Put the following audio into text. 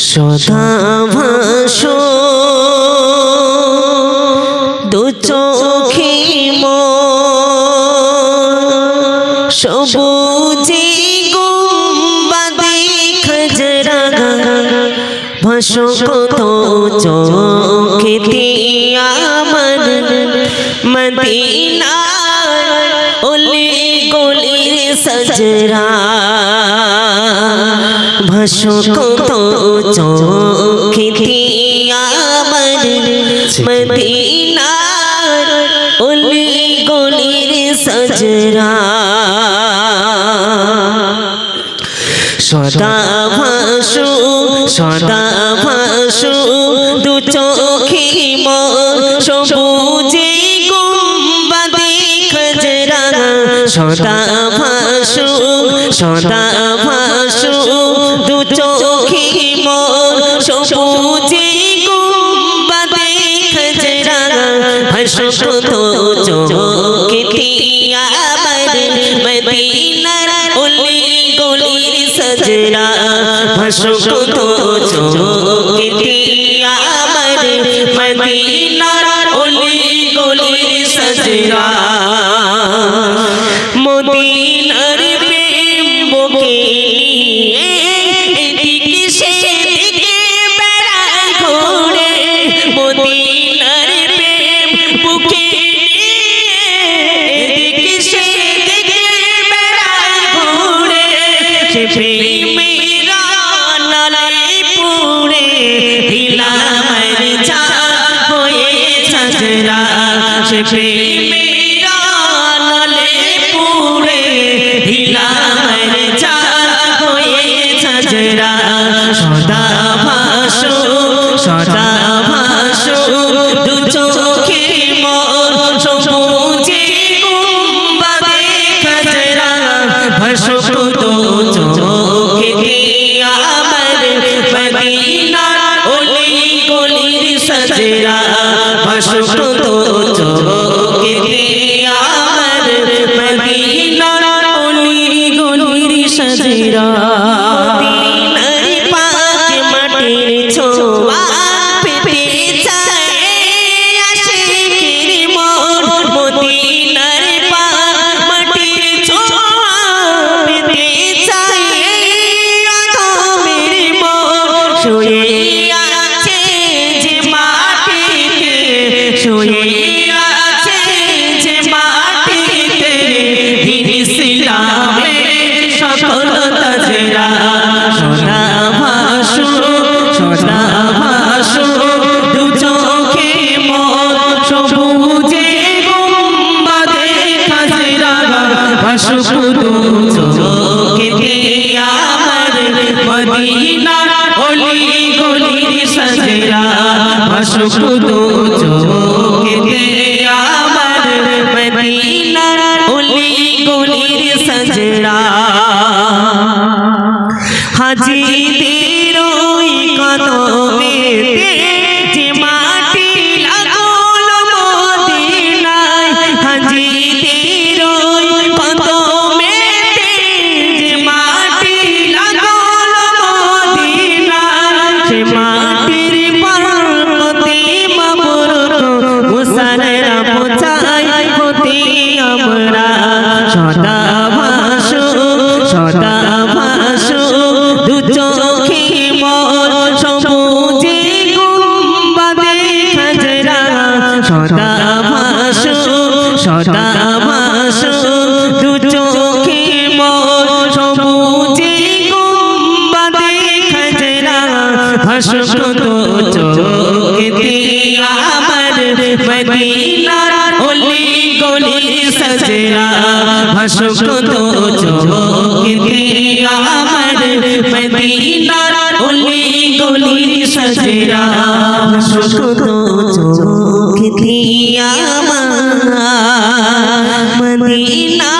সদা ভাসো দু চোখে সবুজে গুম্বাদে খজরা ভাসো কত চোখেতে আমার মদিনা ওলি গলির সজরা ভাসো কত চোখেতে আমার মদিনা ওলি গলির সজরা সদা ভাসো দু চোখে সবুজে গুম্বাদে খজরা সদা ভাসো দু চোখে সবুজে গুম্বাদে খজরা ভাসো কত চোখেতে আমার মদিনার ওলি গলির সজরা ভাসো কত চোখেতে আমার মদিনার ওলি গলির সজরা মদিনার প্রেম বুকে নিয়ে এদিকে সেদিকে বেড়ায় ঘুরে মদিনার প্রেম বুকে নিয়ে এদিকে সেদিকে বেড়ায় ঘুরে সে প্রেমেরা নালে পুরে দিলামের চা হয়ে সজরা সে প্রেমেরা নালে পুরে দিলামের চা হয়ে সজরা সদা ভাসো দু চোখে সবুজে গুম্বাদে খজরা ভাসো কত চোখেতে আমার মদিনার ওলি গলির সজরা ভাসো কত চোখেতে আমার মদিনার ওলি গলির সজরা মদিনার পাক মাটির ছোঁয়া পেতে চায় আশিকের মন মদিনার পাক মাটির ছোঁয়া পেতে চায় আদমের মন শুয়ে আছে যে মাটিতে শুয়ে আছে যে মাটিতে দিন ইসলামের সকল তাজরা সদা ভাসো দু চোখে সবুজে গুম্বাদে খজরা ভাসো কত চোখেতে আমার মদিনার ওলি গলির সজরা ভাসো কত চোখেতে আমার মদিনার ওলি গলির সজরা হাজিদের ওই কদমেতে যে মাটি লাগল মদিনায় হাজিদের ওই কদমেতে যে মাটি লাগল মদিনায় সে মাটির বরকতে মাবরুক মুসানরা পৌঁছাই হতে আমরা সদা ভাসো দু চোখে সবুজে গুম্বাদে খজরা সদা ভাসো দু চোখে সবুজে গুম্বাদে খজরা ভাসো কত চোখেতে আমার মদিনার ওলি গলির সজরা ভাসো কত চোখেতে আমার মদিনার ওলি গলির সজরা ভাসো কত চোখেতে আমার মদিনা